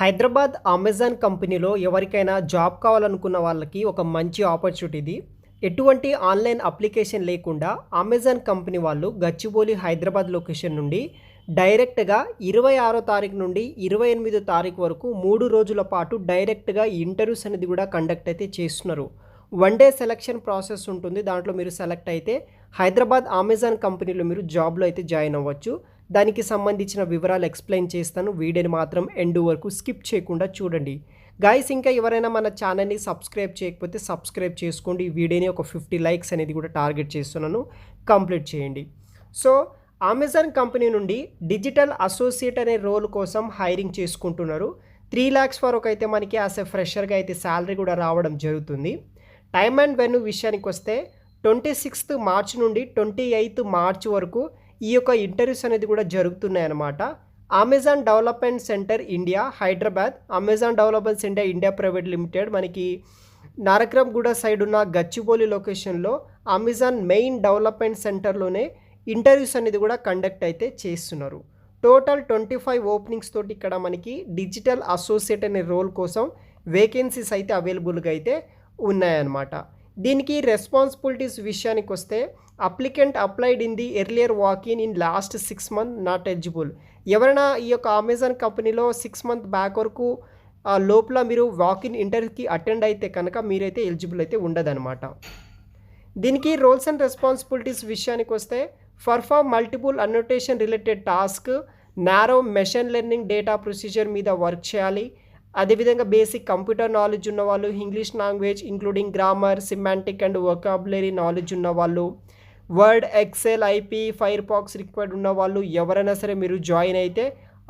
Hyderabad Amazon కంపెనీలో ఎవరికైనా job కావాలనుకున్న వాళ్ళకి ఒక మంచి ఆపర్చునిటీ ఇది. ఎటువంటి ఆన్‌లైన్ అప్లికేషన్ లేకుండా అమెజాన్ కంపెనీ వాళ్ళు గచ్చిబౌలి హైదరాబాద్ లొకేషన్ నుండి డైరెక్ట్‌గా 26 తారీఖు నుండి 28 తారీఖు వరకు 3 రోజుల పాటు డైరెక్ట్‌గా ఇంటర్వ్యూస్ అనేది కూడా కండక్ట్ అయితే చేస్తున్నారు. వన్ డే సెలక్షన్ ప్రాసెస్ ఉంటుంది. దాంట్లో మీరు సెలెక్ట్ అయితే హైదరాబాద్ అమెజాన్ కంపెనీలో మీరు జాబ్‌లో అయితే జాయిన్ అవ్వచ్చు. దానికి సంబంధించిన వివరాలు ఎక్స్‌ప్లెయిన్ చేస్తాను. వీడియోని మాత్రం ఎండ్ వరకు స్కిప్ చేయకుండా చూడండి. గైస్, ఇంకా ఎవరైనా మన ఛానల్‌ని సబ్స్క్రైబ్ చేయకపోతే సబ్స్క్రైబ్ చేసుకోండి. ఈ వీడియోని ఒక 50 లైక్స్ అనేది కూడా టార్గెట్ చేస్తున్నాను. కంప్లీట్ చేయండి. సో అమెజాన్ కంపెనీ నుండి డిజిటల్ అసోసియేట్ అనే రోల్ కోసం హైరింగ్ చేసుకుంటున్నారు. 3 lakhs వరకు అయితే మనకి యాస్ ఎ ఫ్రెషర్‌గా అయితే సాలరీ కూడా రావడం జరుగుతుంది. టైమ్ అండ్ వెన్యూ విషయానికి వస్తే 26th మార్చ్ నుండి 28th మార్చ్ వరకు ఈ యొక్క ఇంటర్వ్యూస్ అనేది కూడా జరుగుతున్నాయన్నమాట. Amazon development centre India Hyderabad, Amazon development centre India private limited మనకి నారక్రామ్గూడ సైడ్ ఉన్న గచ్చిబౌలి లొకేషన్లో అమెజాన్ మెయిన్ డెవలప్మెంట్ సెంటర్లోనే ఇంటర్వ్యూస్ అనేది కూడా కండక్ట్ అయితే చేస్తున్నారు. టోటల్ 25 ఓపెనింగ్స్ తోటి ఇక్కడ మనకి డిజిటల్ అసోసియేట్ అనే రోల్ కోసం వేకెన్సీస్ అయితే అవైలబుల్గా అయితే ఉన్నాయన్నమాట. దీనికి రెస్పాన్సిబిలిటీస్ విషయానికి వస్తే applicant applied in the earlier walk-in in last 6 months not eligible. ఎవరైనా ఈ యొక్క అమెజాన్ కంపెనీలో 6 months బ్యాక్ వరకు లోపల మీరు వాకిన్ ఇంటర్వ్యూకి అటెండ్ అయితే కనుక మీరైతే ఎలిజిబుల్ అయితే ఉండదన్నమాట. దీనికి రోల్స్ అండ్ రెస్పాన్సిబిలిటీస్ విషయానికి వస్తే perform multiple annotation related task, narrow machine learning data procedure మీద వర్క్ చేయాలి. అదేవిధంగా బేసిక్ కంప్యూటర్ నాలెడ్జ్ ఉన్నవాళ్ళు, English language including grammar, semantic and vocabulary knowledge ఉన్నవాళ్ళు, Word, Excel, IP, Firefox required ఉన్నవాళ్ళు ఎవరైనా సరే మీరు జాయిన్ అయితే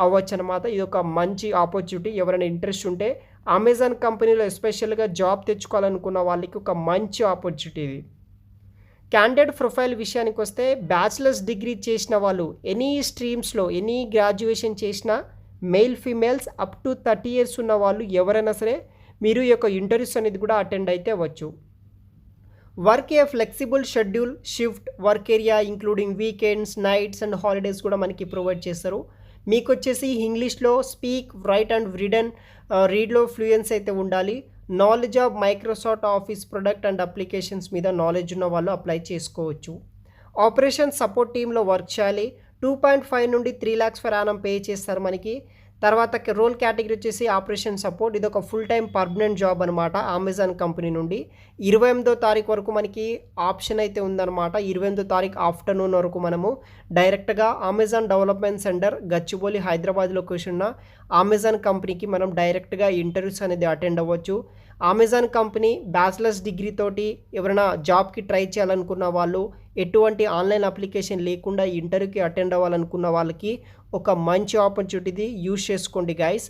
అవ్వచ్చు అనమాట. ఇది ఒక మంచి ఆపర్చునిటీ. ఎవరైనా ఇంట్రెస్ట్ ఉంటే అమెజాన్ కంపెనీలో ఎస్పెషల్గా జాబ్ తెచ్చుకోవాలనుకున్న వాళ్ళకి ఒక మంచి ఆపర్చునిటీ ఇది. క్యాండిడేట్ ప్రొఫైల్ విషయానికి వస్తే బ్యాచిలర్స్ డిగ్రీ చేసిన వాళ్ళు, ఎనీ స్ట్రీమ్స్లో ఎనీ గ్రాడ్యుయేషన్ చేసిన mail females up to 30 years ఉన్న వాళ్ళు ఎవరైనా సరే మీరు ఈ యొక్క ఇంటర్వ్యూస్ అనేది కూడా అటెండ్ అయితే అవ్వచ్చు. Work A flexible schedule, shift work area including weekends, nights and holidays కూడా మనకి ప్రొవైడ్ చేస్తారు. మీకు వచ్చేసి ఇంగ్లీష్లో స్పీక్, రైట్ అండ్ రీడ్లో ఫ్లూయెన్స్ అయితే ఉండాలి. Knowledge of Microsoft office product and applications మీద నాలెడ్జ్ ఉన్న వాళ్ళు అప్లై చేసుకోవచ్చు. ఆపరేషన్ సపోర్ట్ టీంలో వర్క్ చేయాలి. 2.5 నుండి 3 lakhs per annum పే చేస్తారు మనకి. తర్వాత రోల్ కేటగిరీ వచ్చేసి ఆపరేషన్ సపోర్ట్. ఇది ఒక ఫుల్ టైం పర్మనెంట్ జాబ్ అనమాట. అమెజాన్ కంపెనీ నుండి 28వ తారీఖు వరకు మనకి ఆప్షన్ అయితే ఉందన్నమాట. 28వ తారీఖు ఆఫ్టర్నూన్ వరకు మనము డైరెక్ట్గా Amazon development centre Gachibowli Hyderabad location ఉన్న అమెజాన్ కంపెనీకి మనం డైరెక్ట్గా ఇంటర్వ్యూస్ అనేది అటెండ్ అవ్వచ్చు. అమెజాన్ కంపెనీ బ్యాచిలర్స్ డిగ్రీ తోటి ఎవరైనా జాబ్కి ట్రై చేయాలనుకున్న వాళ్ళు, ఎటువంటి ఆన్లైన్ అప్లికేషన్ లేకుండా ఇంటర్వ్యూకి అటెండ్ అవ్వాలనుకున్న వాళ్ళకి ఒక మంచి ఆపర్చునిటీ యూజ్ చేసుకోండి గైస్.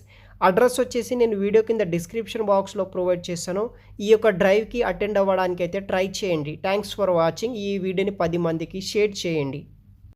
అడ్రస్ వచ్చేసి నేను వీడియో కింద డిస్క్రిప్షన్ బాక్స్లో ప్రొవైడ్ చేస్తాను. ఈ యొక్క డ్రైవ్కి అటెండ్ అవ్వడానికి అయితే ట్రై చేయండి. Thanks for watching. ఈ వీడియోని 10 మందికి షేర్ చేయండి.